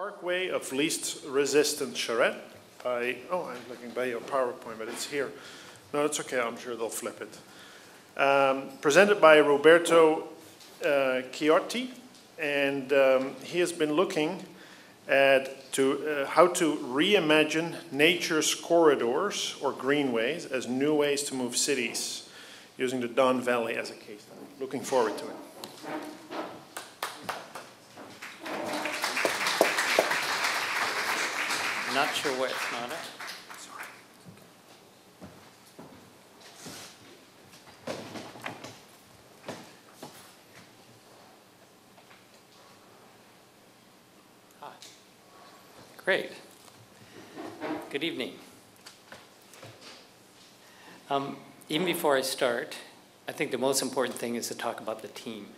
Parkway of Least Resistance Charrette by, oh, I'm looking by your PowerPoint, but it's here. No, it's okay, I'm sure they'll flip it. Presented by Roberto Chiotti, and he has been looking at how to reimagine nature's corridors or greenways as new ways to move cities, using the Don Valley as a case study. Looking forward to it. Not sure where it's not at. Sorry. Hi. Great. Good evening. Even before I start, I think the most important thing is to talk about the team,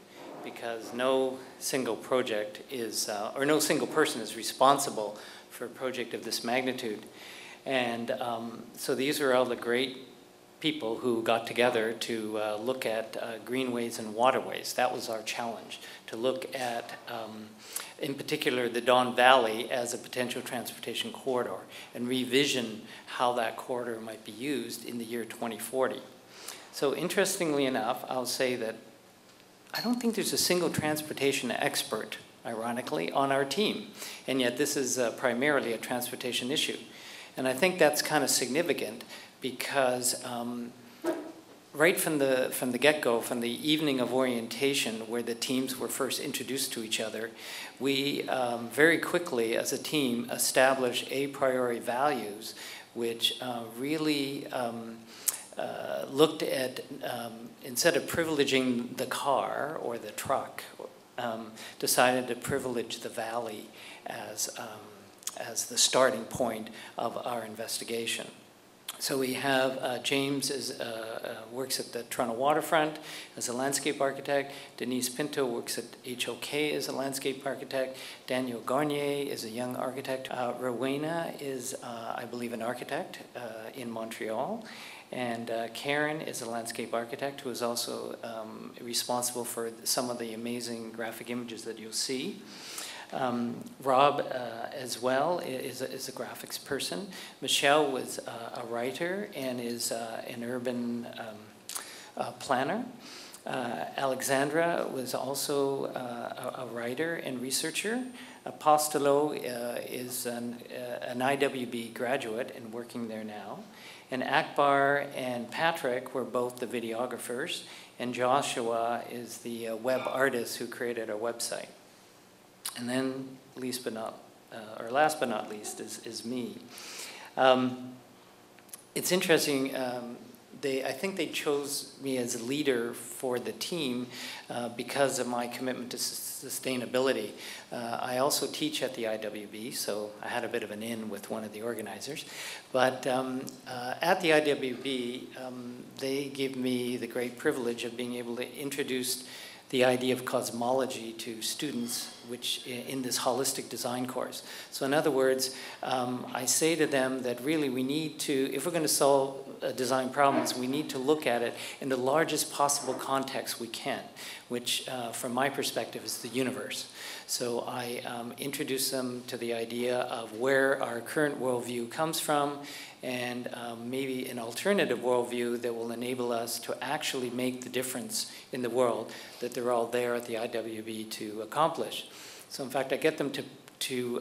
because no single project is, or no single person is responsible for a project of this magnitude. And so these are all the great people who got together to look at greenways and waterways. That was our challenge, to look at, in particular, the Don Valley as a potential transportation corridor and revision how that corridor might be used in the year 2040. So interestingly enough, I'll say that I don't think there's a single transportation expert, ironically, on our team. And yet this is primarily a transportation issue. And I think that's kind of significant because right from the get-go, from the evening of orientation where the teams were first introduced to each other, we very quickly as a team established a priori values which really looked at, instead of privileging the car or the truck, decided to privilege the valley as the starting point of our investigation. So we have James works at the Toronto waterfront as a landscape architect. Denise Pinto works at HOK as a landscape architect. Daniel Garnier is a young architect. Rowena is, I believe, an architect in Montreal. And Karen is a landscape architect who is also responsible for some of the amazing graphic images that you'll see. Rob, as well, is a graphics person. Michelle was a writer and is an urban planner. Alexandra was also a writer and researcher. Apostolo is an IWB graduate and working there now. And Akbar and Patrick were both the videographers, and Joshua is the web artist who created our website. And then, last but not least, is me. It's interesting. I think they chose me as a leader for the team because of my commitment to sustainability. I also teach at the IWB, so I had a bit of an in with one of the organizers. But at the IWB, they gave me the great privilege of being able to introduce the idea of cosmology to students, which in this holistic design course. So in other words, I say to them that really we need to, if we're going to solve design problems, we need to look at it in the largest possible context we can, which from my perspective is the universe. So I introduce them to the idea of where our current worldview comes from, and maybe an alternative worldview that will enable us to actually make the difference in the world that they're all there at the IWB to accomplish. So in fact, I get them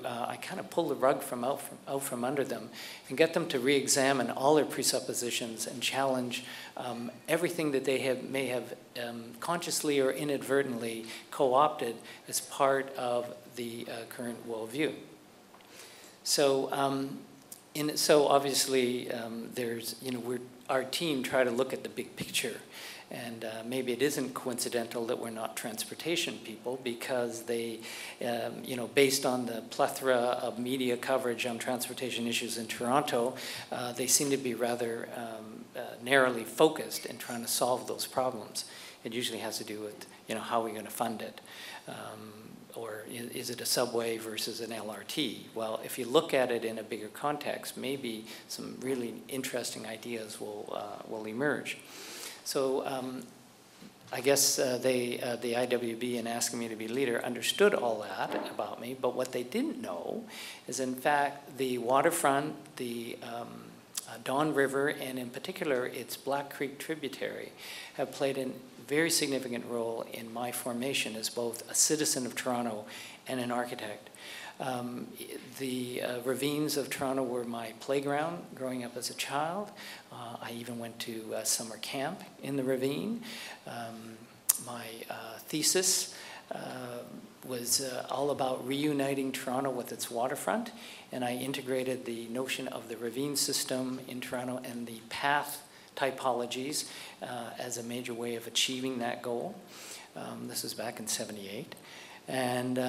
I kind of pull the rug out from under them and get them to re-examine all their presuppositions and challenge everything that they may have consciously or inadvertently co-opted as part of the current worldview. So, so obviously, there's, our team try to look at the big picture. And maybe it isn't coincidental that we're not transportation people, because they, based on the plethora of media coverage on transportation issues in Toronto, they seem to be rather narrowly focused in trying to solve those problems. It usually has to do with, how are we going to fund it? Or is it a subway versus an LRT? Well, if you look at it in a bigger context, maybe some really interesting ideas will emerge. So I guess the IWB, in asking me to be leader, understood all that about me, but what they didn't know is, in fact, the waterfront, the Don River, and in particular its Black Creek tributary, have played a very significant role in my formation as both a citizen of Toronto and an architect. The ravines of Toronto were my playground growing up as a child. I even went to summer camp in the ravine. My thesis was all about reuniting Toronto with its waterfront, and I integrated the notion of the ravine system in Toronto and the path typologies as a major way of achieving that goal. This was back in '78. And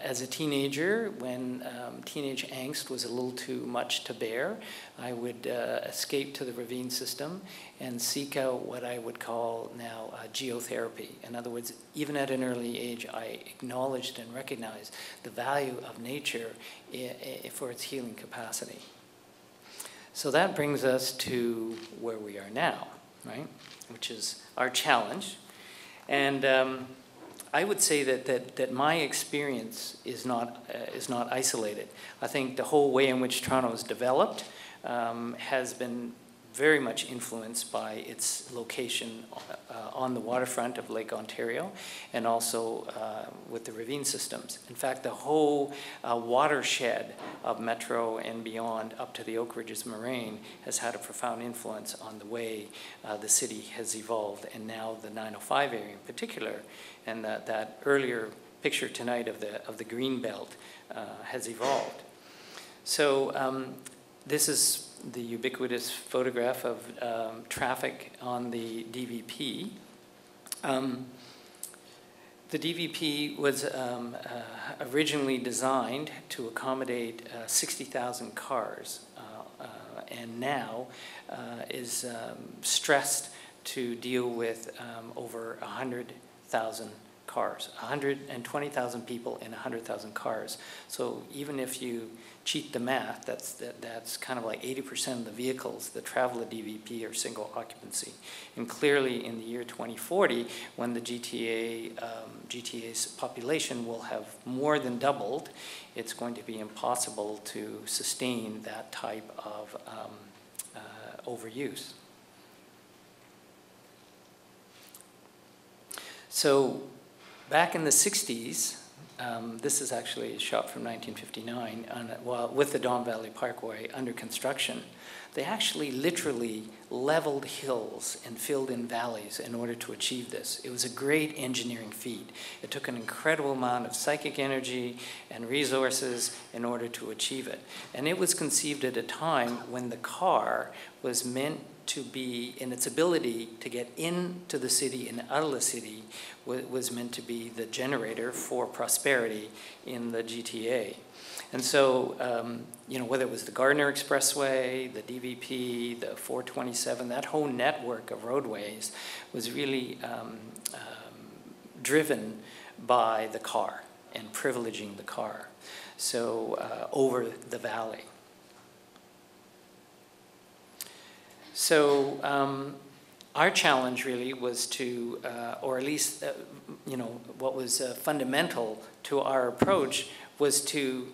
as a teenager, when teenage angst was a little too much to bear, I would escape to the ravine system and seek out what I would call now geotherapy. In other words, even at an early age, I acknowledged and recognized the value of nature for its healing capacity. So that brings us to where we are now, right? Which is our challenge. And I would say that my experience is not isolated. I think the whole way in which Toronto is developed has been very much influenced by its location on the waterfront of Lake Ontario, and also with the ravine systems. In fact, the whole watershed of Metro and beyond up to the Oak Ridges Moraine has had a profound influence on the way the city has evolved, and now the 905 area in particular, and that earlier picture tonight of the green belt has evolved. So this is the ubiquitous photograph of traffic on the DVP. The DVP was originally designed to accommodate 60,000 cars, and now is stressed to deal with over 100,000 cars, 120,000 people and 100,000 cars. So even if you cheat the math, that's kind of like 80% of the vehicles that travel a DVP are single occupancy. And clearly in the year 2040, when the GTA's population will have more than doubled, it's going to be impossible to sustain that type of overuse. So back in the 60s, this is actually a shot from 1959 with the Don Valley Parkway under construction. They actually literally leveled hills and filled in valleys in order to achieve this. It was a great engineering feat. It took an incredible amount of psychic energy and resources in order to achieve it. And it was conceived at a time when the car was meant to be, in its ability to get into the city and out of the city, was meant to be the generator for prosperity in the GTA. And so, whether it was the Gardner Expressway, the DVP, the 427, that whole network of roadways was really driven by the car and privileging the car, so over the valley. So our challenge really was to, or at least, what was fundamental to our approach was to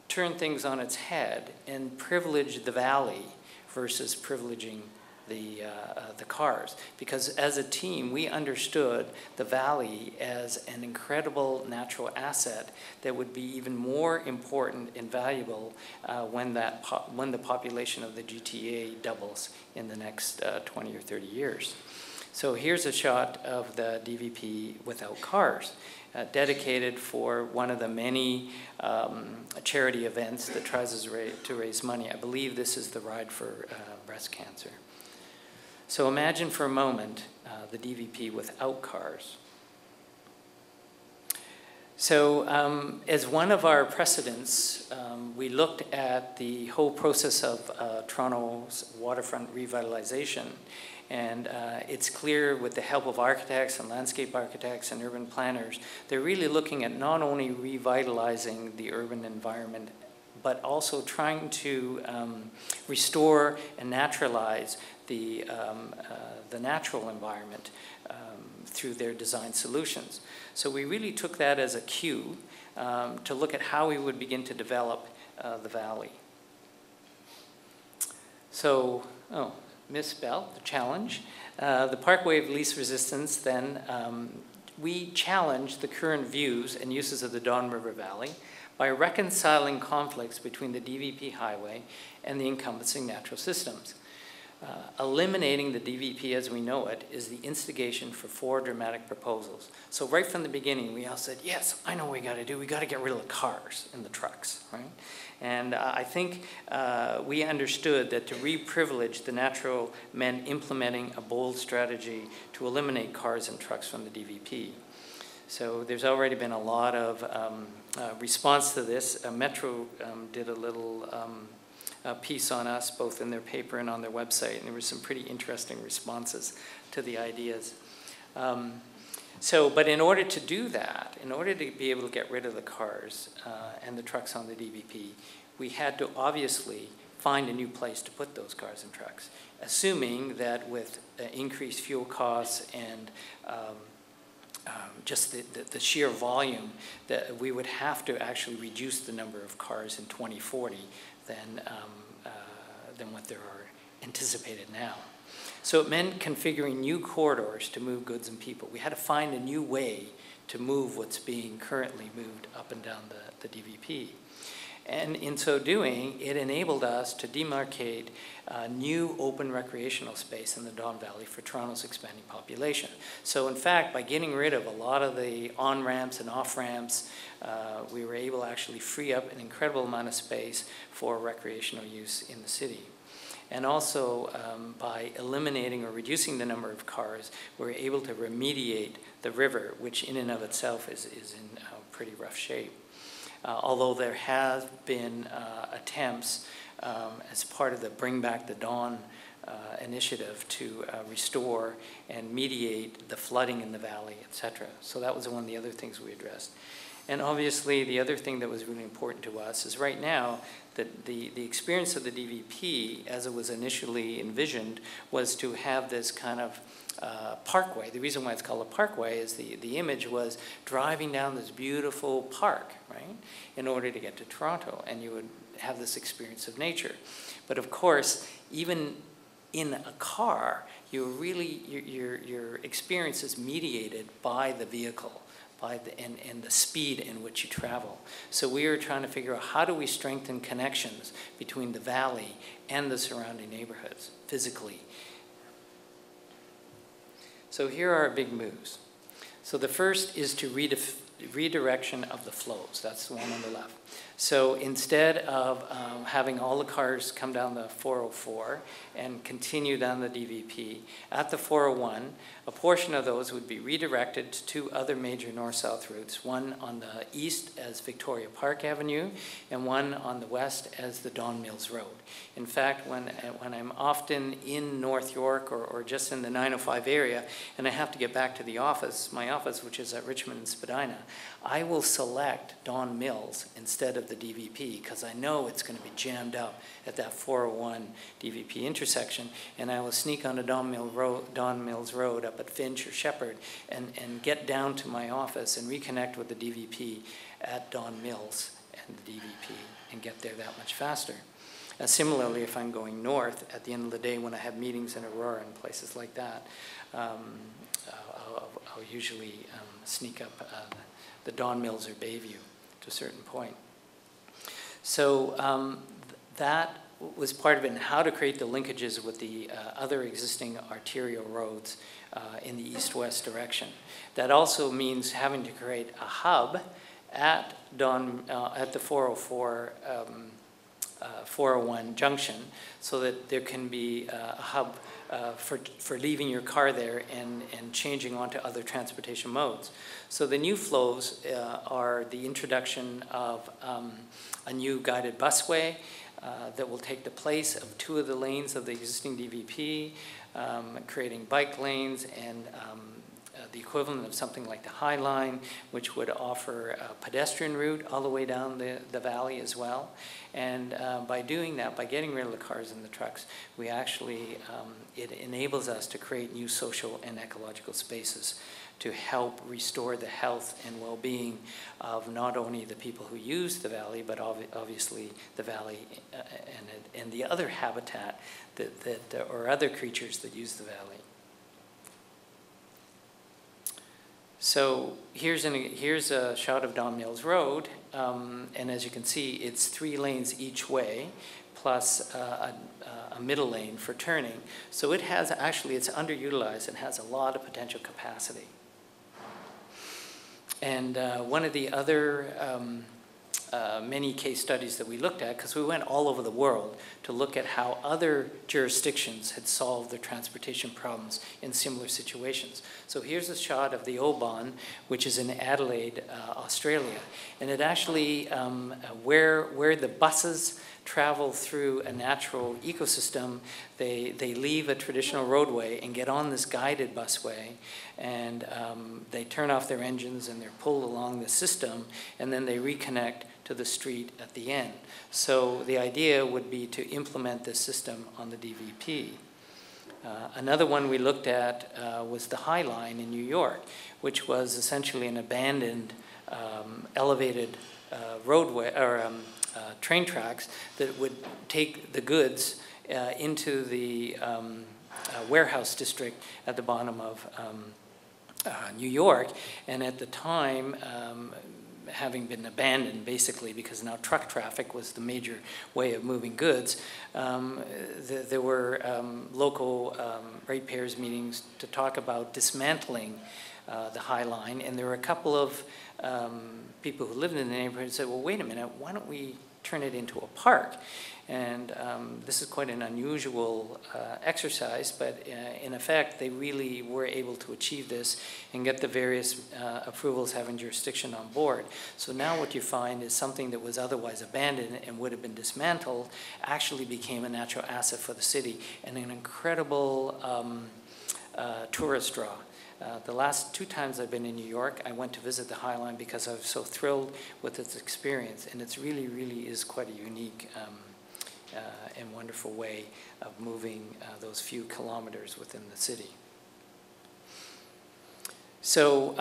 turn things on its head and privilege the valley versus privileging the cars. Because as a team, we understood the valley as an incredible natural asset that would be even more important and valuable when the population of the GTA doubles in the next 20 or 30 years. So here's a shot of the DVP without cars, dedicated for one of the many charity events that tries to raise money. I believe this is the Ride for Breast Cancer. So imagine for a moment the DVP without cars. So as one of our precedents, we looked at the whole process of Toronto's waterfront revitalization. And it's clear with the help of architects and landscape architects and urban planners, they're really looking at not only revitalizing the urban environment but also trying to restore and naturalize the natural environment through their design solutions. So we really took that as a cue to look at how we would begin to develop the valley. So, misspelled, the challenge. The Parkway of least resistance, then, we challenged the current views and uses of the Don River Valley by reconciling conflicts between the DVP highway and the encompassing natural systems. Eliminating the DVP as we know it is the instigation for 4 dramatic proposals. So right from the beginning, we all said, yes, I know what we got to do. We got to get rid of the cars and the trucks, right? And I think we understood that to re-privilege the natural meant implementing a bold strategy to eliminate cars and trucks from the DVP. So there's already been a lot of response to this. Metro did a little piece on us, both in their paper and on their website, and there were some pretty interesting responses to the ideas. But in order to do that, in order to be able to get rid of the cars and the trucks on the DVP, we had to obviously find a new place to put those cars and trucks, assuming that with increased fuel costs and just the sheer volume, that we would have to actually reduce the number of cars in 2040 than what there are anticipated now. So it meant configuring new corridors to move goods and people. We had to find a new way to move what's being currently moved up and down the DVP. And in so doing, it enabled us to demarcate new open recreational space in the Don Valley for Toronto's expanding population. So in fact, by getting rid of a lot of the on-ramps and off-ramps, we were able to actually free up an incredible amount of space for recreational use in the city. And also, by eliminating or reducing the number of cars, we're able to remediate the river, which in and of itself is in pretty rough shape. Although there have been attempts as part of the Bring Back the Dawn initiative to restore and mediate the flooding in the valley, etc. So that was one of the other things we addressed. And obviously, the other thing that was really important to us is right now that the experience of the DVP, as it was initially envisioned, was to have this kind of parkway. The reason why it's called a parkway is the image was driving down this beautiful park, right, in order to get to Toronto, and you would have this experience of nature. But of course, even in a car, your experience is mediated by the vehicle, and the speed in which you travel. So we were trying to figure out how do we strengthen connections between the valley and the surrounding neighborhoods physically. So here are our big moves. So the first is to redirection of the flows. That's the one on the left. So instead of having all the cars come down the 404 and continue down the DVP, at the 401, a portion of those would be redirected to 2 other major north-south routes, one on the east as Victoria Park Avenue, and one on the west as the Don Mills Road. In fact, when I'm often in North York or just in the 905 area, and I have to get back to the office, my office, which is at Richmond and Spadina, I will select Don Mills instead of the DVP because I know it's going to be jammed up at that 401 DVP intersection, and I will sneak onto Don Mills Road up at Finch or Shepherd and get down to my office and reconnect with the DVP at Don Mills and the DVP and get there that much faster. Similarly, if I'm going north, at the end of the day when I have meetings in Aurora and places like that, I'll usually sneak up the Don Mills or Bayview to a certain point. So that was part of it, and how to create the linkages with the other existing arterial roads in the east-west direction. That also means having to create a hub at the 404 401 junction, so that there can be a hub for leaving your car there and changing onto other transportation modes. So the new flows are the introduction of a new guided busway that will take the place of 2 of the lanes of the existing DVP, creating bike lanes and the equivalent of something like the High Line, which would offer a pedestrian route all the way down the valley as well. And by doing that, by getting rid of the cars and the trucks, we actually, it enables us to create new social and ecological spaces to help restore the health and well-being of not only the people who use the valley, but obviously the valley and the other habitat or other creatures that use the valley. So here's a shot of Don Mills Road, and as you can see, it's 3 lanes each way, plus a middle lane for turning. So it has actually, it's underutilized and has a lot of potential capacity. And one of the other many case studies that we looked at, because we went all over the world to look at how other jurisdictions had solved their transportation problems in similar situations. So here's a shot of the Oban, which is in Adelaide, Australia. And it actually, where the buses travel through a natural ecosystem, they leave a traditional roadway and get on this guided busway, and they turn off their engines and they're pulled along the system, and then they reconnect to the street at the end. So the idea would be to implement this system on the DVP. Another one we looked at was the High Line in New York, which was essentially an abandoned elevated roadway or train tracks that would take the goods into the warehouse district at the bottom of New York. And at the time, having been abandoned basically because now truck traffic was the major way of moving goods, there were local ratepayers meetings to talk about dismantling the High Line, and there were a couple of people who lived in the neighborhood who said, well, wait a minute, why don't we turn it into a park? And this is quite an unusual exercise, but in effect, they really were able to achieve this and get the various approvals having jurisdiction on board. So now what you find is something that was otherwise abandoned and would have been dismantled actually became a natural asset for the city and an incredible tourist draw. The last 2 times I've been in New York, I went to visit the High Line because I was so thrilled with its experience, and it really is quite a unique and wonderful way of moving those few kilometers within the city. So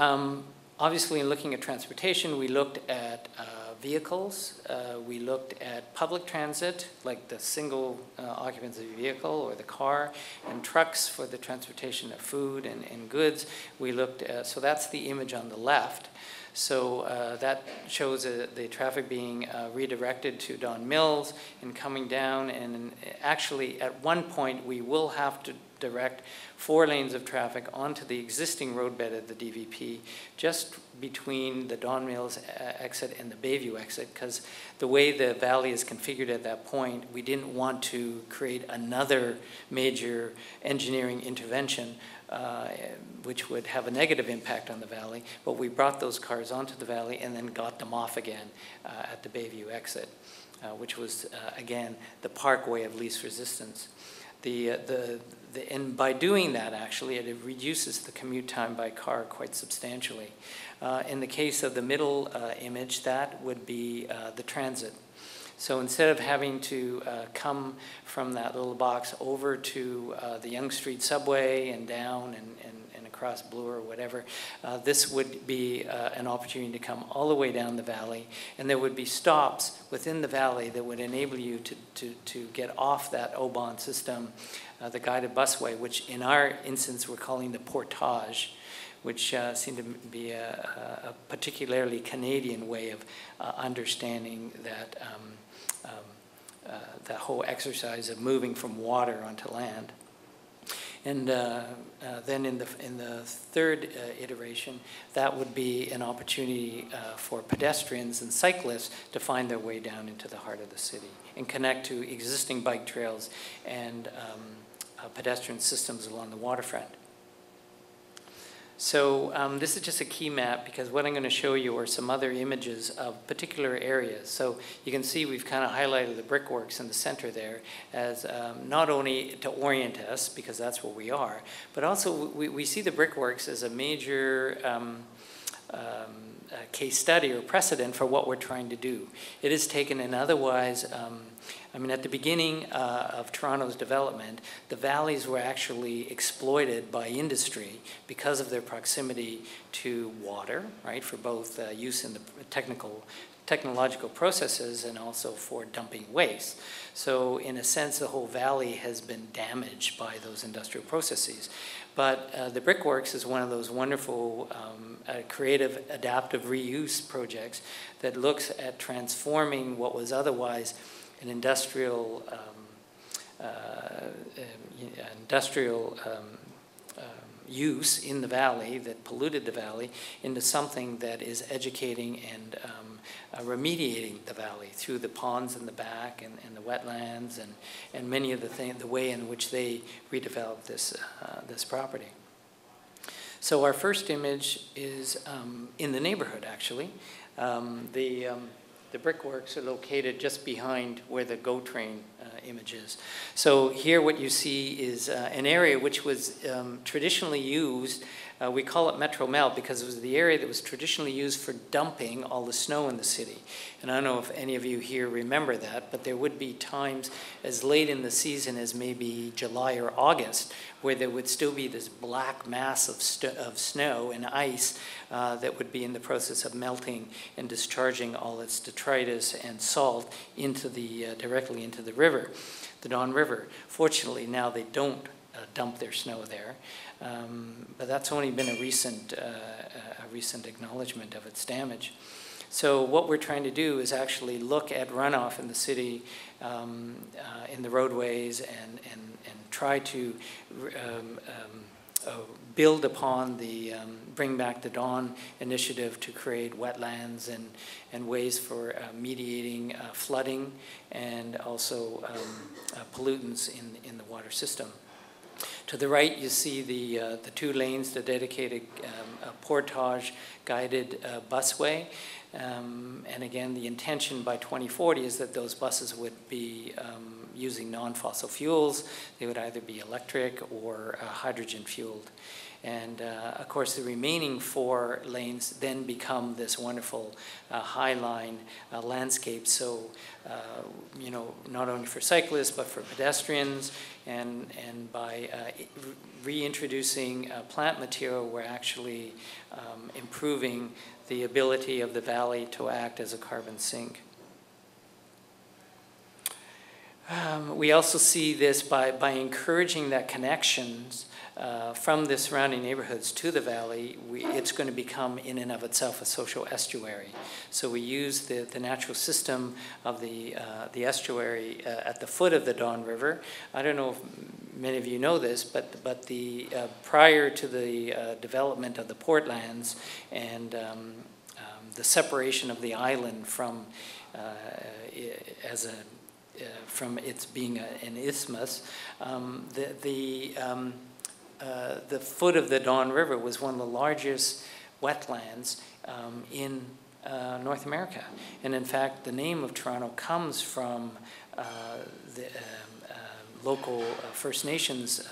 obviously in looking at transportation, we looked at vehicles, we looked at public transit, like the single occupancy vehicle or the car, and trucks for the transportation of food and goods. We looked at, so that's the image on the left. So that shows the traffic being redirected to Don Mills and coming down, and actually at one point we will have to direct 4 lanes of traffic onto the existing roadbed of the DVP just between the Don Mills exit and the Bayview exit, because the way the valley is configured at that point, we didn't want to create another major engineering intervention which would have a negative impact on the valley, but we brought those cars onto the valley and then got them off again at the Bayview exit, which was, again, the Parkway of least resistance. And by doing that, actually, it reduces the commute time by car quite substantially. In the case of the middle image, that would be the transit. So instead of having to come from that little box over to the Yonge Street subway and down and across Bloor or whatever, this would be an opportunity to come all the way down the valley, and there would be stops within the valley that would enable you to get off that Oban system, the guided busway, which in our instance we're calling the portage, which seemed to be a particularly Canadian way of understanding that the whole exercise of moving from water onto land. And then in the 3rd iteration, that would be an opportunity for pedestrians and cyclists to find their way down into the heart of the city and connect to existing bike trails and pedestrian systems along the waterfront. So this is just a key map because what I'm going to show you are some other images of particular areas. So you can see we've kind of highlighted the brickworks in the center there as not only to orient us, because that's where we are, but also we see the brickworks as a major case study or precedent for what we're trying to do. It has taken an otherwise, I mean, at the beginning of Toronto's development, the valleys were actually exploited by industry because of their proximity to water, right, for both use in the technological processes and also for dumping waste. So in a sense, the whole valley has been damaged by those industrial processes. But the Brickworks is one of those wonderful creative adaptive reuse projects that looks at transforming what was otherwise an industrial use in the valley that polluted the valley into something that is educating and remediating the valley through the ponds in the back and the wetlands and many of the way in which they redeveloped this property. So our first image is in the neighborhood, actually. The brickworks are located just behind where the GO train image is. So here what you see is an area which was traditionally used, we call it Metro Melt because it was the area that was traditionally used for dumping all the snow in the city. And I don't know if any of you here remember that, but there would be times as late in the season as maybe July or August where there would still be this black mass of snow and ice that would be in the process of melting and discharging all its detritus and salt into directly into the river, the Don River. Fortunately, now they don't dump their snow there, but that's only been a recent acknowledgement of its damage. So what we're trying to do is actually look at runoff in the city, in the roadways, and try to build upon the Bring Back the Dawn initiative to create wetlands and ways for mediating flooding and also pollutants in the water system. To the right, you see the 2 lanes, the dedicated portage guided busway. And again, the intention by 2040 is that those buses would be using non-fossil fuels. They would either be electric or hydrogen fueled. And of course, the remaining 4 lanes then become this wonderful high line landscape. So, you know, not only for cyclists, but for pedestrians. And by reintroducing plant material, we're actually improving the ability of the valley to act as a carbon sink. We also see this by encouraging that connections from the surrounding neighborhoods to the valley, it's going to become in and of itself a social estuary. So we use the natural system of the estuary at the foot of the Don River. I don't know if many of you know this, but prior to the development of the portlands and the separation of the island from from its being an isthmus, the foot of the Don River was one of the largest wetlands in North America. And in fact, the name of Toronto comes from the local First Nations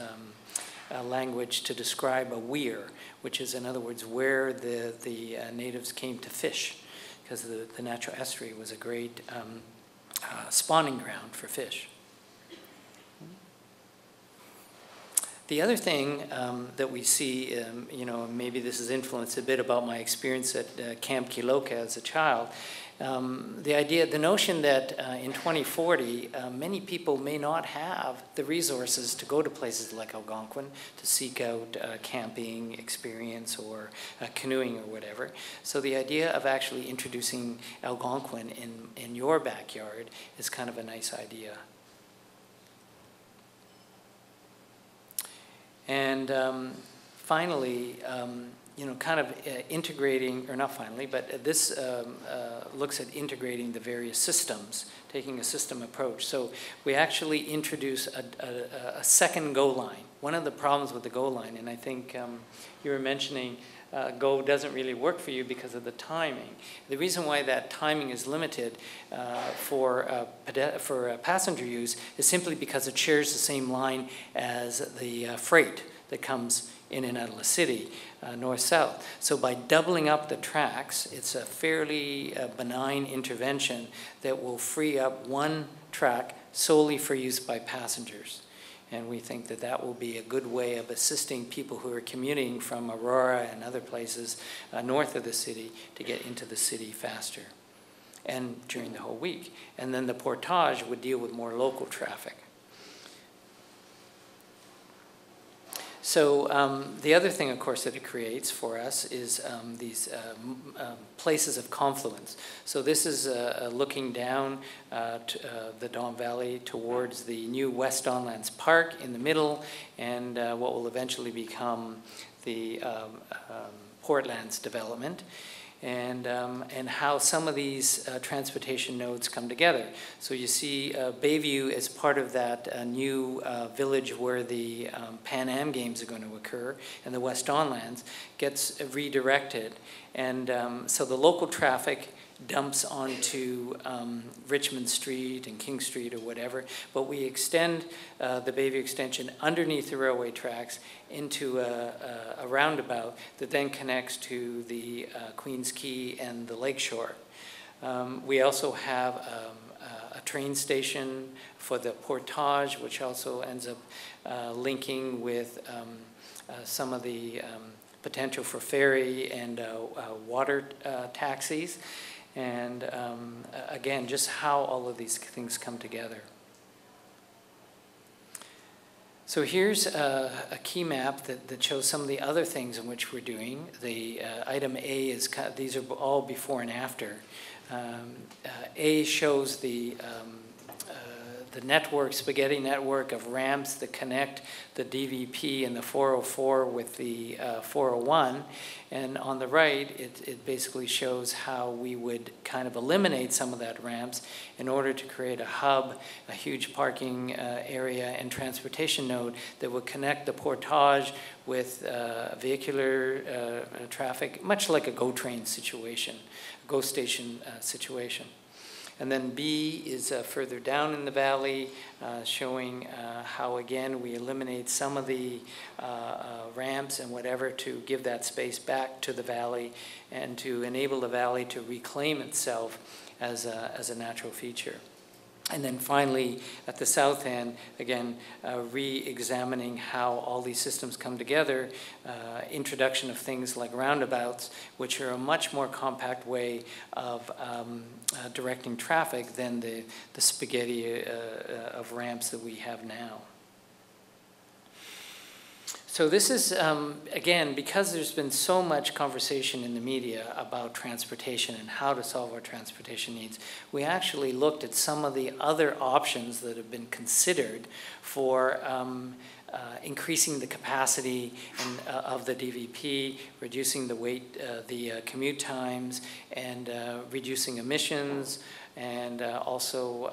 language to describe a weir, which is, in other words, where the natives came to fish, because the natural estuary was a great spawning ground for fish. The other thing that we see, you know, maybe this has influenced a bit about my experience at Camp Kiloka as a child, the notion that in 2040, many people may not have the resources to go to places like Algonquin to seek out camping experience or canoeing or whatever. So the idea of actually introducing Algonquin in your backyard is kind of a nice idea. And finally, kind of integrating, or not finally, but this looks at integrating the various systems, taking a system approach. So we actually introduce a second go line. One of the problems with the go line, and I think you were mentioning Go doesn't really work for you because of the timing. The reason why that timing is limited for passenger use is simply because it shares the same line as the freight that comes in and out of the city, north-south. So by doubling up the tracks, it's a fairly benign intervention that will free up one track solely for use by passengers. And we think that that will be a good way of assisting people who are commuting from Aurora and other places north of the city to get into the city faster and during the whole week. And then the portage would deal with more local traffic. So the other thing, of course, that it creates for us is these places of confluence. So this is looking down to, the Don Valley towards the new West Donlands Park in the middle, and what will eventually become the Portlands development. And how some of these transportation nodes come together. So you see Bayview as part of that new village where the Pan Am Games are going to occur, and the West Donlands gets redirected. And so the local traffic dumps onto Richmond Street and King Street or whatever, but we extend the Bayview extension underneath the railway tracks into a roundabout that then connects to the Queens Quay and the Lakeshore. We also have a train station for the portage, which also ends up linking with some of the potential for ferry and water taxis. And again, just how all of these things come together. So here's a key map that shows some of the other things in which we're doing. The item A is, these are all before and after. A shows the network, spaghetti network of ramps that connect the DVP and the 404 with the 401. And on the right, it basically shows how we would kind of eliminate some of that ramps in order to create a hub, a huge parking area and transportation node that would connect the portage with vehicular traffic, much like a GO train situation, a GO station situation. And then B is further down in the valley, showing how, again, we eliminate some of the ramps and whatever to give that space back to the valley and to enable the valley to reclaim itself as a natural feature. And then finally, at the south end, again, re-examining how all these systems come together, introduction of things like roundabouts, which are a much more compact way of directing traffic than the spaghetti of ramps that we have now. So this is, again, because there's been so much conversation in the media about transportation and how to solve our transportation needs, we actually looked at some of the other options that have been considered for increasing the capacity of the DVP, reducing the weight, the commute times, and reducing emissions, and also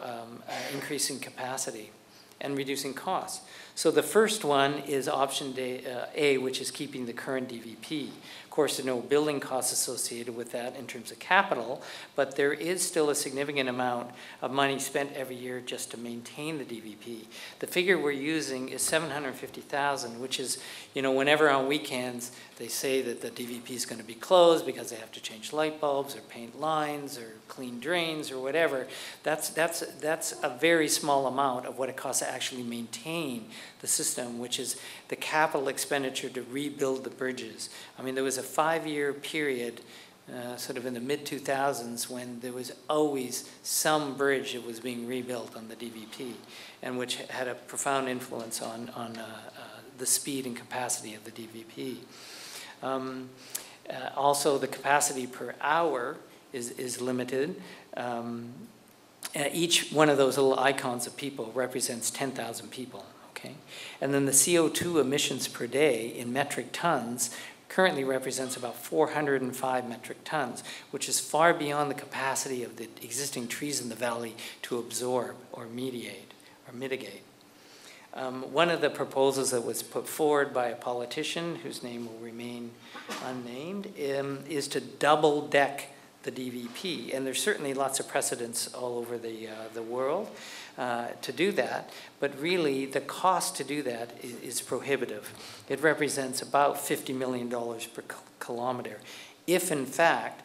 increasing capacity and reducing costs. So the first one is option A, which is keeping the current DVP. Of course, there are no building costs associated with that in terms of capital, but there is still a significant amount of money spent every year just to maintain the DVP. The figure we're using is $750,000, which is, whenever on weekends they say that the DVP is going to be closed because they have to change light bulbs or paint lines or clean drains or whatever, that's a very small amount of what it costs to actually maintain the system, which is the capital expenditure to rebuild the bridges. I mean, there was a 5-year period sort of in the mid-2000s when there was always some bridge that was being rebuilt on the DVP, and which had a profound influence on the speed and capacity of the DVP. Also, the capacity per hour is limited. Each one of those little icons of people represents 10,000 people. Okay? And then the CO2 emissions per day in metric tons currently represents about 405 metric tons, which is far beyond the capacity of the existing trees in the valley to absorb or mitigate. One of the proposals that was put forward by a politician, whose name will remain unnamed, is to double deck the DVP. And there's certainly lots of precedents all over the world to do that, but really the cost to do that is prohibitive. It represents about $50 million per kilometer, if in fact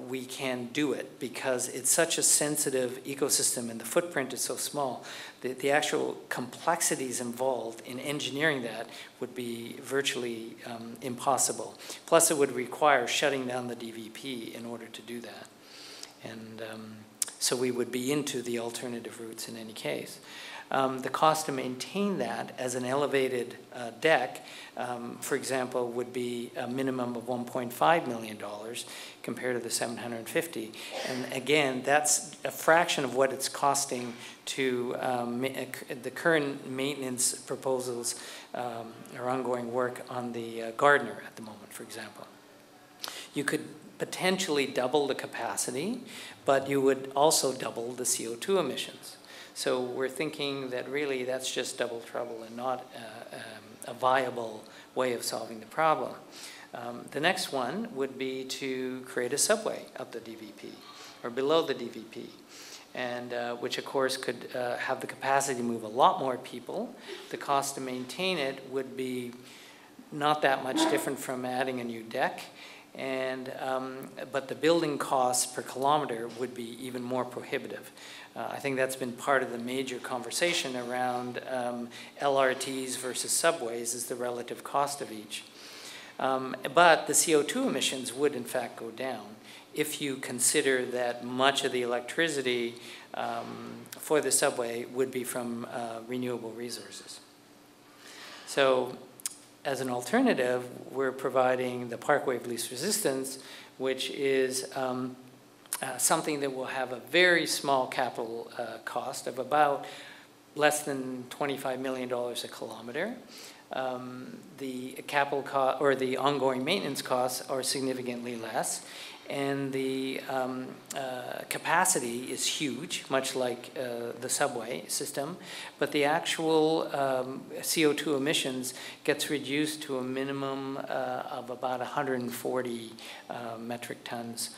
we can do it, because it's such a sensitive ecosystem and the footprint is so small. The actual complexities involved in engineering that would be virtually impossible. Plus it would require shutting down the DVP in order to do that. And so we would be into the alternative routes in any case. The cost to maintain that as an elevated deck, for example, would be a minimum of $1.5 million compared to the $750. And again, that's a fraction of what it's costing to the current maintenance proposals or ongoing work on the Gardner at the moment, for example. You could potentially double the capacity, but you would also double the CO2 emissions. So we're thinking that really that's just double trouble and not a viable way of solving the problem. The next one would be to create a subway up the DVP or below the DVP, and which of course could have the capacity to move a lot more people. The cost to maintain it would be not that much different from adding a new deck. And, but the building costs per kilometer would be even more prohibitive. I think that's been part of the major conversation around LRTs versus subways, is the relative cost of each. But the CO2 emissions would in fact go down if you consider that much of the electricity for the subway would be from renewable resources. So, as an alternative, we're providing the Parkway of least resistance, which is something that will have a very small capital cost of about less than $25 million a kilometer. The capital cost or the ongoing maintenance costs are significantly less, and the capacity is huge, much like the subway system, but the actual CO2 emissions gets reduced to a minimum of about 140 metric tons,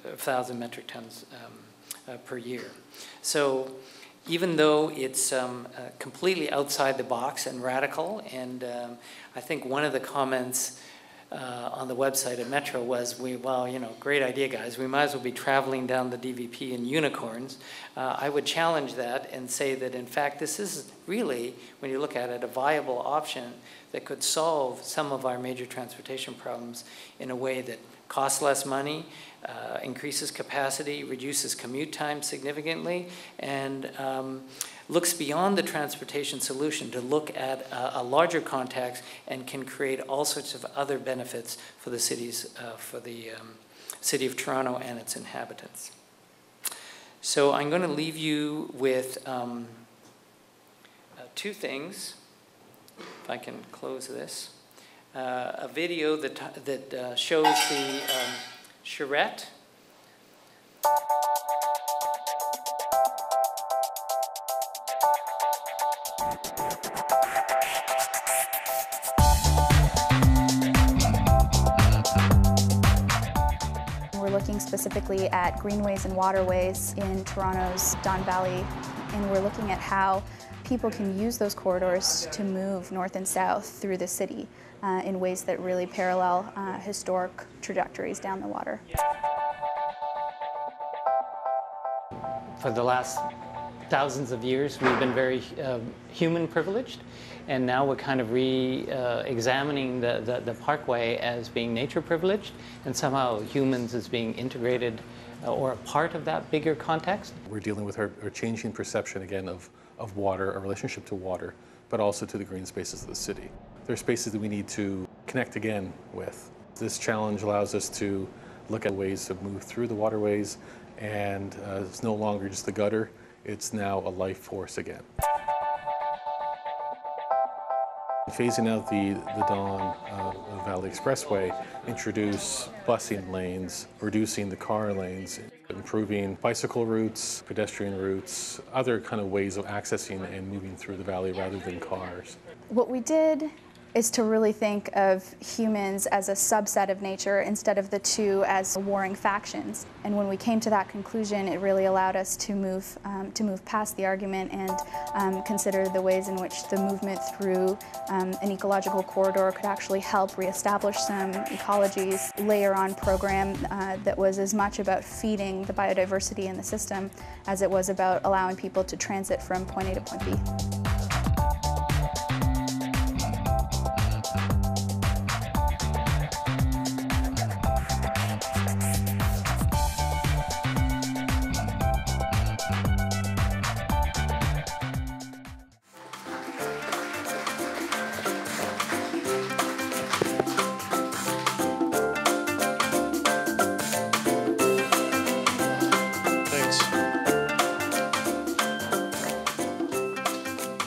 1,000 metric tons per year. So even though it's completely outside the box and radical, and I think one of the comments on the website at Metro was, well, you know, great idea, guys. We might as well be traveling down the DVP in unicorns. I would challenge that and say that, in fact, this is really, when you look at it, a viable option that could solve some of our major transportation problems in a way that costs less money, increases capacity, reduces commute time significantly, and looks beyond the transportation solution to look at a larger context and can create all sorts of other benefits for the cities, for the city of Toronto and its inhabitants. So I'm going to leave you with two things, if I can close this. A video that shows the charrette. We're looking specifically at greenways and waterways in Toronto's Don Valley, and we're looking at how people can use those corridors to move north and south through the city in ways that really parallel historic trajectories down the water. For the last thousands of years, we've been very human privileged, and now we're kind of re-examining the Parkway as being nature privileged, and somehow humans as being integrated or a part of that bigger context. We're dealing with our changing perception again of water, our relationship to water, but also to the green spaces of the city. There are spaces that we need to connect again with. This challenge allows us to look at ways to move through the waterways, and it's no longer just the gutter, it's now a life force again. Phasing out the Don Valley Expressway, introduce busing lanes, reducing the car lanes, improving bicycle routes, pedestrian routes, other kind of ways of accessing and moving through the valley rather than cars. What we did is to really think of humans as a subset of nature instead of the two as warring factions. And when we came to that conclusion, it really allowed us to move past the argument and consider the ways in which the movement through an ecological corridor could actually help reestablish some ecologies, layer on program that was as much about feeding the biodiversity in the system as it was about allowing people to transit from point A to point B.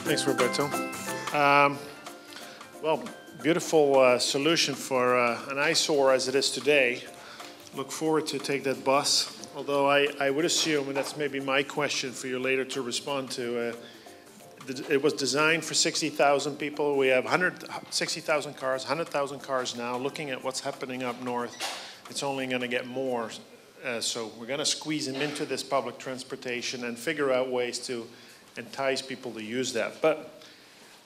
Thanks, Roberto. Well, beautiful solution for an eyesore as it is today. Look forward to take that bus. Although I would assume, and that's maybe my question for you later to respond to, it was designed for 60,000 people. We have 60,000 cars, 100,000 cars now. Looking at what's happening up north, it's only going to get more. So we're going to squeeze them into this public transportation and figure out ways to entice people to use that. But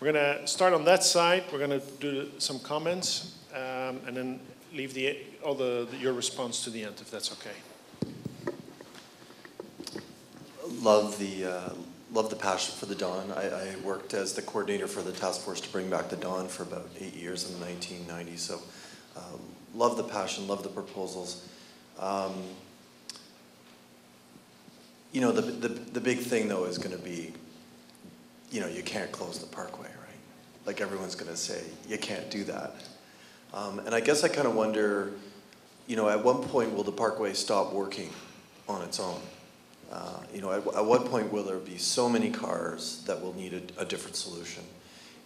we're going to start on that side. We're going to do some comments and then leave your response to the end, if that's okay. Love the passion for the Don. I worked as the coordinator for the task force to bring back the Don for about 8 years in the 1990s. So love the passion, love the proposals. You know, the big thing, though, is going to be, you know, you can't close the Parkway, right? Like everyone's going to say, you can't do that. And I guess I kind of wonder, you know, at what point will the Parkway stop working on its own? You know, at what point will there be so many cars that will need a different solution?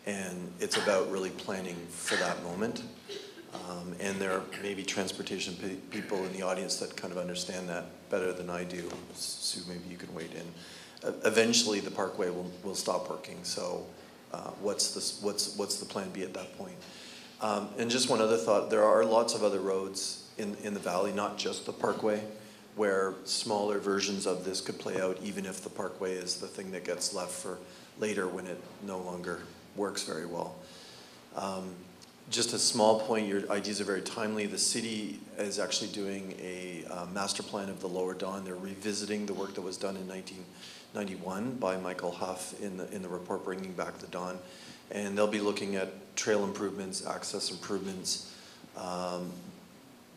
And it's about really planning for that moment. And there are maybe transportation people in the audience that kind of understand that better than I do. Sue, maybe you can wade in. Eventually, the Parkway will stop working. So, what's the plan B at that point? And just one other thought: there are lots of other roads in the valley, not just the Parkway, where smaller versions of this could play out, even if the Parkway is the thing that gets left for later when it no longer works very well. Just a small point, your ideas are very timely. The city is actually doing a master plan of the Lower Don. They're revisiting the work that was done in 1991 by Michael Huff in the report Bringing Back the Don. And they'll be looking at trail improvements, access improvements,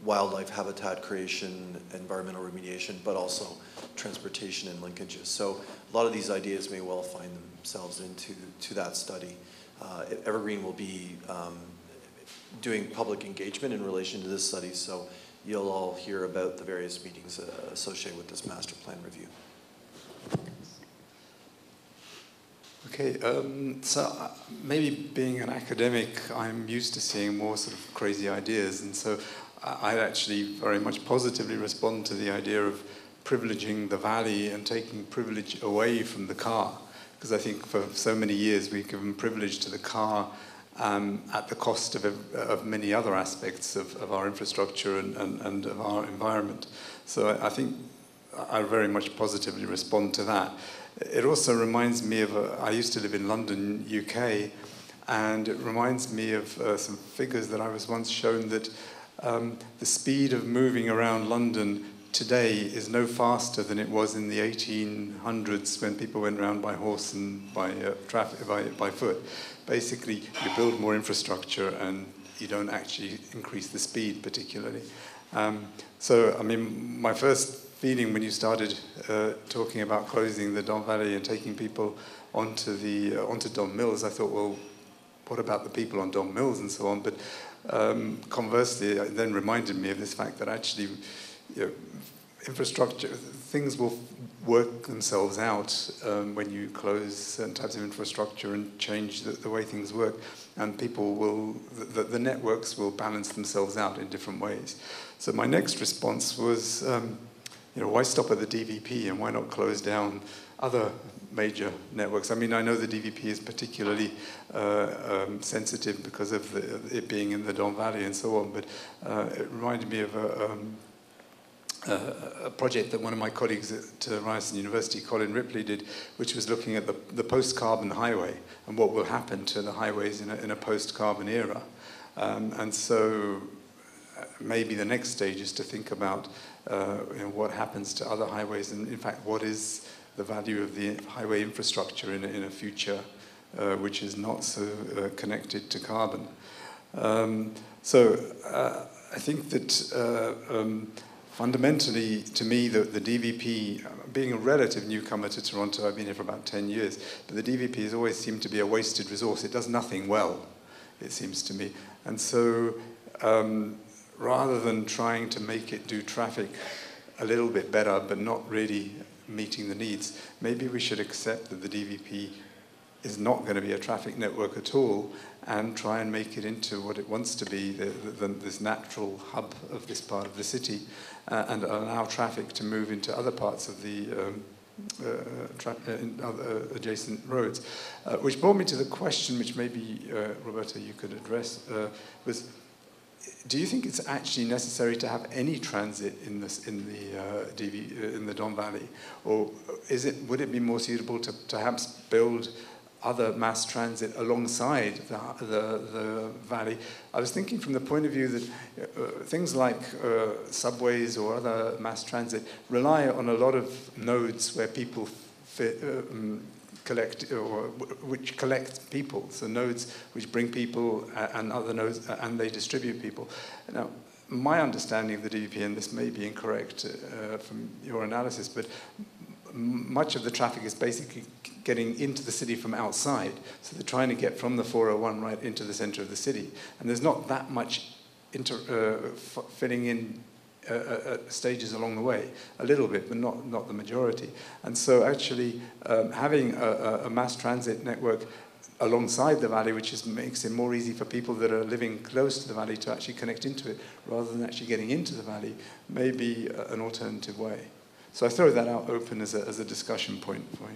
wildlife habitat creation, environmental remediation, but also transportation and linkages. So a lot of these ideas may well find themselves into that study. Evergreen will be doing public engagement in relation to this study, so you'll all hear about the various meetings associated with this master plan review. Okay, so maybe being an academic, I'm used to seeing more sort of crazy ideas, and so I actually very much positively respond to the idea of privileging the valley and taking privilege away from the car, because I think for so many years we've given privilege to the car at the cost of many other aspects of our infrastructure and of our environment. So I think I very much positively respond to that. It also reminds me of, I used to live in London, UK, and it reminds me of some figures that I was once shown that the speed of moving around London today is no faster than it was in the 1800s when people went around by horse and by foot. Basically, you build more infrastructure and you don't actually increase the speed particularly. So, I mean, my first feeling when you started talking about closing the Don Valley and taking people onto Don Mills, I thought, well, what about the people on Don Mills and so on? But conversely, it then reminded me of this fact that actually, you know, infrastructure, things will work themselves out when you close certain types of infrastructure and change the way things work. and people will, the networks will balance themselves out in different ways. So my next response was, why stop at the DVP and why not close down other major networks? I mean, I know the DVP is particularly sensitive because of it being in the Don Valley and so on, but it reminded me of a project that one of my colleagues at Ryerson University, Colin Ripley, did, which was looking at the post-carbon highway and what will happen to the highways in a post-carbon era. And so maybe the next stage is to think about what happens to other highways, and in fact, what is the value of the highway infrastructure in a future which is not so connected to carbon. So I think that fundamentally, to me, the DVP, being a relative newcomer to Toronto, I've been here for about 10 years, but the DVP has always seemed to be a wasted resource. It does nothing well, it seems to me. And so rather than trying to make it do traffic a little bit better, but not really meeting the needs, maybe we should accept that the DVP is not going to be a traffic network at all, and try and make it into what it wants to be, this natural hub of this part of the city, and allow traffic to move into other parts of the other adjacent roads. Which brought me to the question, which maybe, Roberta, you could address, was, do you think it's actually necessary to have any transit in the Don Valley, or would it be more suitable to perhaps build other mass transit alongside the valley? I was thinking from the point of view that things like subways or other mass transit rely on a lot of nodes where people which collect people, so nodes which bring people and other nodes, and they distribute people. Now, my understanding of the DVP, and this may be incorrect from your analysis, but much of the traffic is basically getting into the city from outside. So they're trying to get from the 401 right into the center of the city. And there's not that much filling in stages along the way. A little bit, but not the majority. And so actually having a mass transit network alongside the valley, which makes it more easy for people that are living close to the valley to actually connect into it, rather than actually getting into the valley, may be an alternative way. So I throw that out open as a discussion point for you.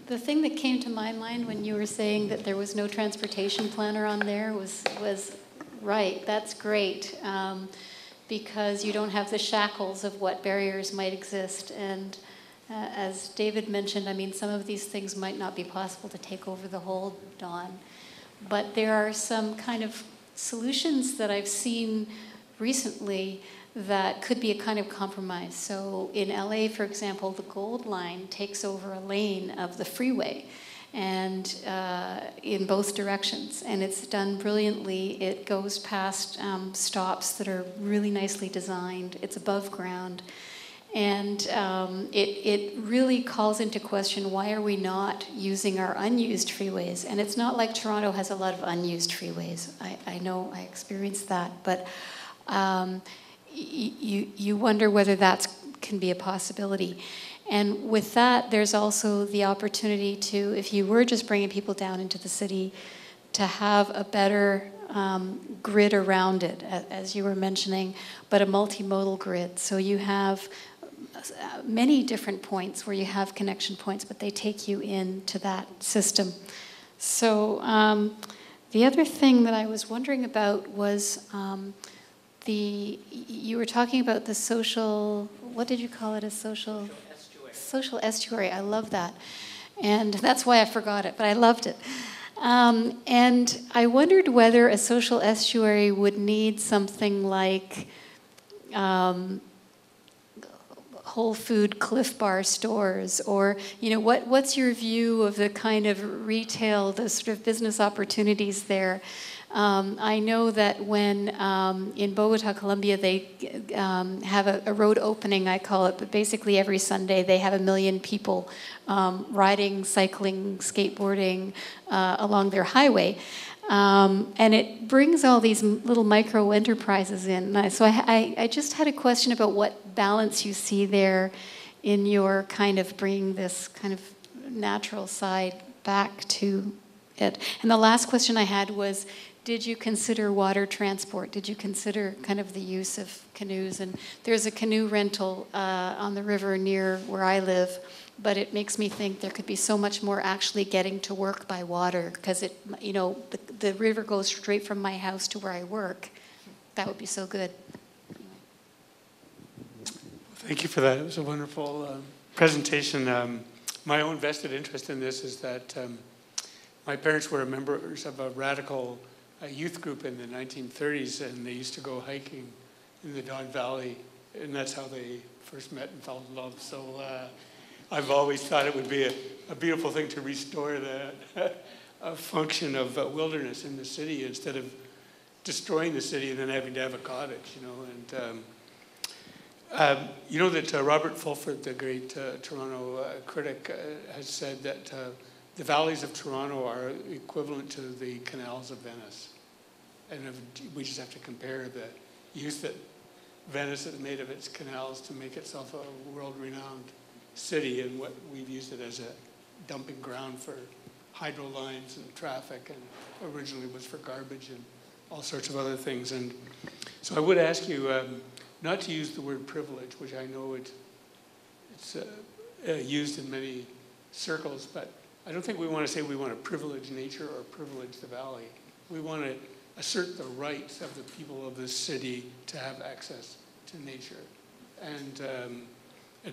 The thing that came to my mind when you were saying that there was no transportation planner on there was right. That's great, because you don't have the shackles of what barriers might exist. And as David mentioned, I mean, some of these things might not be possible to take over the whole Don, but there are some kind of solutions that I've seen recently that could be a kind of compromise. So in LA, for example, the Gold Line takes over a lane of the freeway, and in both directions, and it's done brilliantly. It goes past stops that are really nicely designed. It's above ground, and it really calls into question, why are we not using our unused freeways? And it's not like Toronto has a lot of unused freeways. I know, I experienced that, but you wonder whether that can be a possibility. And with that, there's also the opportunity to, if you were just bringing people down into the city, to have a better grid around it, as you were mentioning, but a multimodal grid. So you have many different points where you have connection points, but they take you into that system. So the other thing that I was wondering about was you were talking about the social, what did you call it, a social estuary. I love that. And that's why I forgot it, but I loved it. And I wondered whether a social estuary would need something like Whole Food Cliff Bar stores, or what's your view of the kind of retail, the sort of business opportunities there? I know that when in Bogota, Colombia, they have a road opening, I call it, but basically every Sunday they have 1 million people riding, cycling, skateboarding along their highway. And it brings all these little micro enterprises in. So I just had a question about what balance you see there in your kind of bringing this kind of natural side back to it. And the last question I had was, did you consider water transport? Did you consider kind of the use of canoes? And there's a canoe rental on the river near where I live, but it makes me think there could be so much more actually getting to work by water, because it, you know, the river goes straight from my house to where I work. That would be so good. Thank you for that. It was a wonderful presentation. My own vested interest in this is that my parents were members of a radical youth group in the 1930s, and they used to go hiking in the Don Valley, and that's how they first met and fell in love. So I've always thought it would be a beautiful thing to restore the function of wilderness in the city instead of destroying the city and then having to have a cottage, you know. And you know that Robert Fulford, the great Toronto critic, has said that the valleys of Toronto are equivalent to the canals of Venice. And we just have to compare the use that Venice has made of its canals to make itself a world-renowned city, and what we've used it as a dumping ground for hydro lines and traffic, and originally was for garbage and all sorts of other things. And so I would ask you not to use the word privilege, which I know it's used in many circles, but I don't think we want to say we want to privilege nature or privilege the valley. We want to assert the rights of the people of this city to have access to nature, and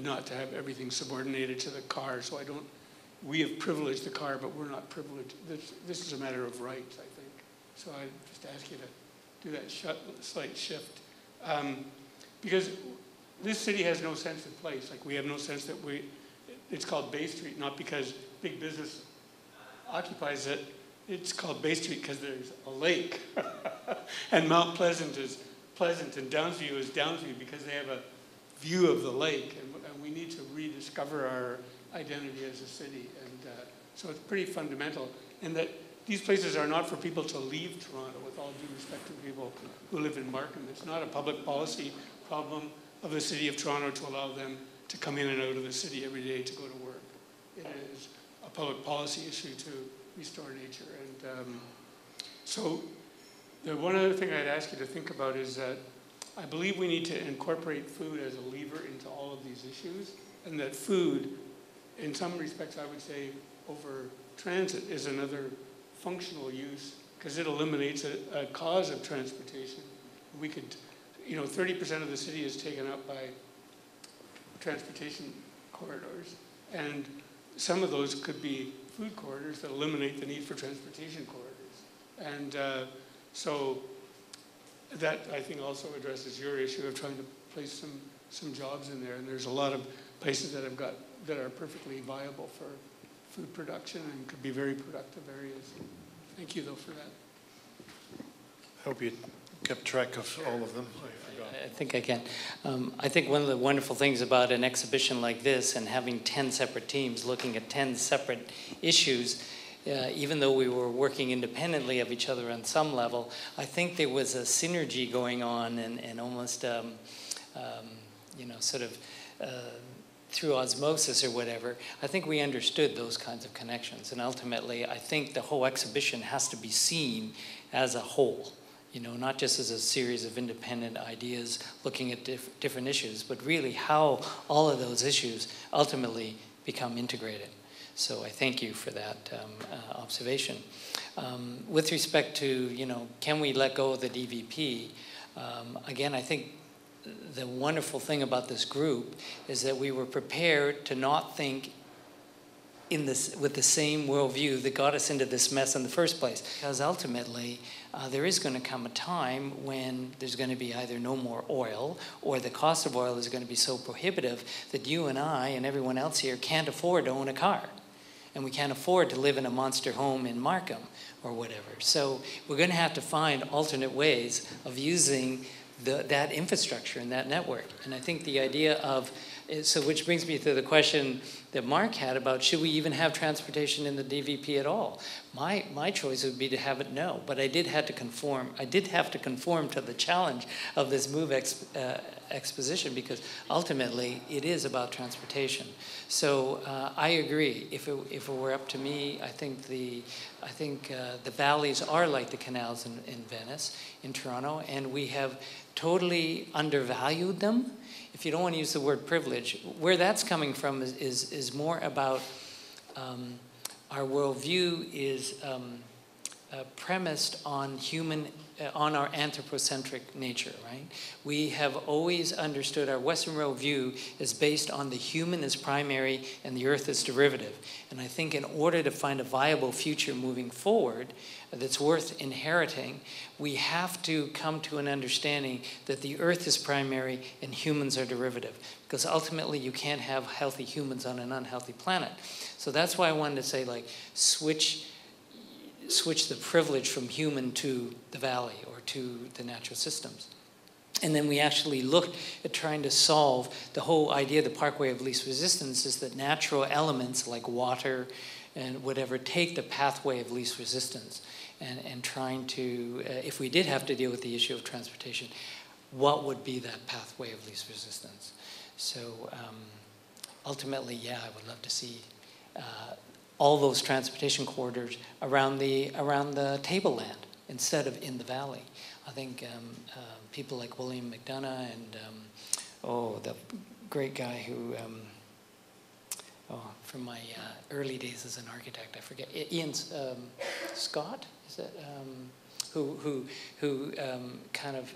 not to have everything subordinated to the car. So we have privileged the car, but we're not privileged. This is a matter of rights, I think. So I just ask you to do that slight shift. Because this city has no sense of place. Like, we have no sense that it's called Bay Street, not because big business occupies it. It's called Bay Street because there's a lake. And Mount Pleasant is Pleasant, and Downsview is Downsview because they have a view of the lake. And we need to rediscover our identity as a city. And so it's pretty fundamental. And that these places are not for people to leave Toronto, with all due respect to people who live in Markham. It's not a public policy problem of the city of Toronto to allow them to come in and out of the city every day to go to work. It is a public policy issue to restore nature. And so the one other thing I'd ask you to think about is that I believe we need to incorporate food as a lever into all of these issues, and that food, in some respects, I would say, over transit is another functional use, because it eliminates a cause of transportation. We could, 30% of the city is taken up by transportation corridors, and some of those could be food corridors that eliminate the need for transportation corridors. And so that, I think, also addresses your issue of trying to place some jobs in there. And there's a lot of places that are perfectly viable for food production and could be very productive areas. Thank you, though, for that. I hope you kept track of all of them. I forgot. I think I can. I think one of the wonderful things about an exhibition like this and having 10 separate teams looking at 10 separate issues, even though we were working independently of each other on some level, I think there was a synergy going on, and almost, sort of through osmosis or whatever. I think we understood those kinds of connections. And ultimately, I think the whole exhibition has to be seen as a whole, not just as a series of independent ideas looking at different issues, but really how all of those issues ultimately become integrated. So I thank you for that observation. With respect to, can we let go of the DVP? Again, I think the wonderful thing about this group is that we were prepared to not think with the same worldview that got us into this mess in the first place. Because ultimately, there is going to come a time when there's going to be either no more oil, or the cost of oil is going to be so prohibitive that you and I and everyone else here can't afford to own a car. And we can't afford to live in a monster home in Markham or whatever. So we're going to have to find alternate ways of using that infrastructure and that network. And I think the idea of, which brings me to the question that Mark had about, should we even have transportation in the DVP at all? My choice would be to have it no, but I did have to conform to the challenge of this MOVE exposition, because ultimately it is about transportation. So I agree. If it were up to me, I think the valleys are like the canals in Venice, in Toronto, and we have totally undervalued them. If you don't want to use the word privilege, where that's coming from is more about our worldview is premised on on our anthropocentric nature, right? We have always understood our Western worldview is based on the human as primary and the earth as derivative. And I think in order to find a viable future moving forward that's worth inheriting, we have to come to an understanding that the earth is primary and humans are derivative. Because ultimately you can't have healthy humans on an unhealthy planet. So that's why I wanted to say, like, switch the privilege from human to the valley or to the natural systems. And then we actually look at trying to solve the whole idea, the Parkway of least resistance, is that natural elements like water and whatever take the pathway of least resistance. And trying to, if we did have to deal with the issue of transportation, what would be that pathway of least resistance? So ultimately, yeah, I would love to see all those transportation corridors around the tableland instead of in the valley. I think people like William McDonough and the great guy who from my early days as an architect, I forget, Ian Scott, is it? Who kind of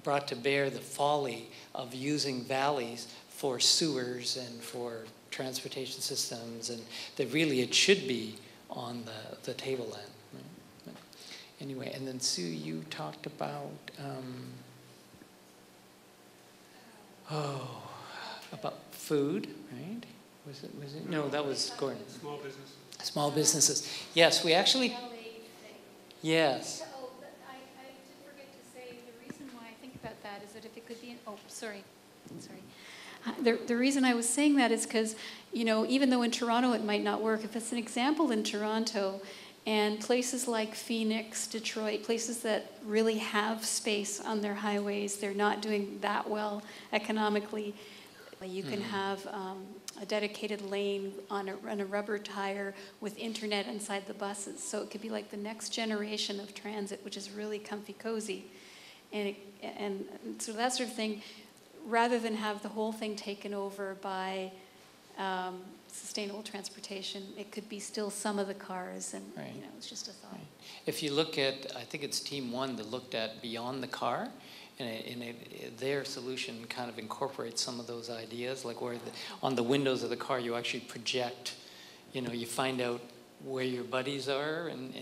brought to bear the folly of using valleys for sewers and for transportation systems, and that really it should be on the tableland. Right? But anyway, and then Sue, you talked about about food, right? Was it? No, that was Gordon. Small businesses. Small businesses. Yes, we actually. Yes. Oh, I did forget to say the reason why I think about that is that if it could be sorry. The reason I was saying that is because, even though in Toronto it might not work, if it's an example in Toronto and places like Phoenix, Detroit, places that really have space on their highways, they're not doing that well economically. You can have a dedicated lane on a rubber tire with internet inside the buses. So it could be like the next generation of transit, which is really comfy, cozy. And so that sort of thing, rather than have the whole thing taken over by sustainable transportation, it could be still some of the cars, and right. It's just a thought. Right. If you look at, I think it's Team 1 that looked at beyond the car, and their solution kind of incorporates some of those ideas, like where on the windows of the car you actually project, you find out where your buddies are, and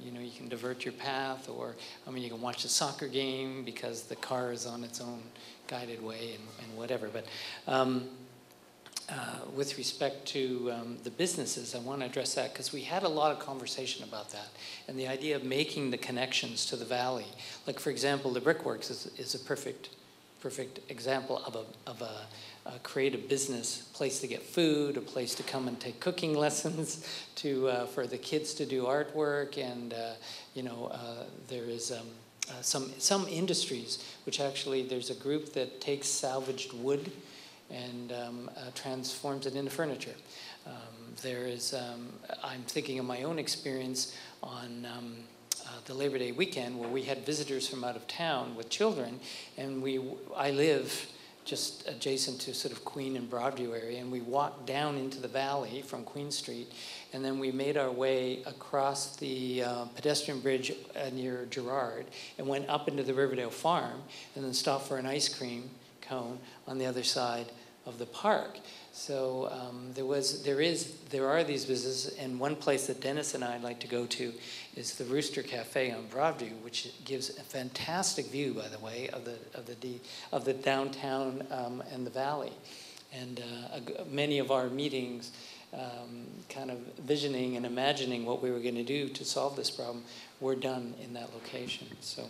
you can divert your path, or you can watch the soccer game because the car is on its own guided way and whatever. But with respect to the businesses, I want to address that because we had a lot of conversation about that and the idea of making the connections to the valley. Like, for example, the Brickworks is a perfect example of a creative business, place to get food, a place to come and take cooking lessons, for the kids to do artwork, and there is some industries which actually there's a group that takes salvaged wood and transforms it into furniture. There is, I'm thinking of my own experience on the Labor Day weekend where we had visitors from out of town with children, and I live just adjacent to sort of Queen and Broadview area, and we walked down into the valley from Queen Street, and then we made our way across the pedestrian bridge near Gerrard and went up into the Riverdale Farm and then stopped for an ice cream cone on the other side of the park. So there are these businesses, and one place that Dennis and I like to go to is the Rooster Cafe on Broadview, which gives a fantastic view, by the way, of the downtown and the valley. And many of our meetings, kind of visioning and imagining what we were going to do to solve this problem, were done in that location. So.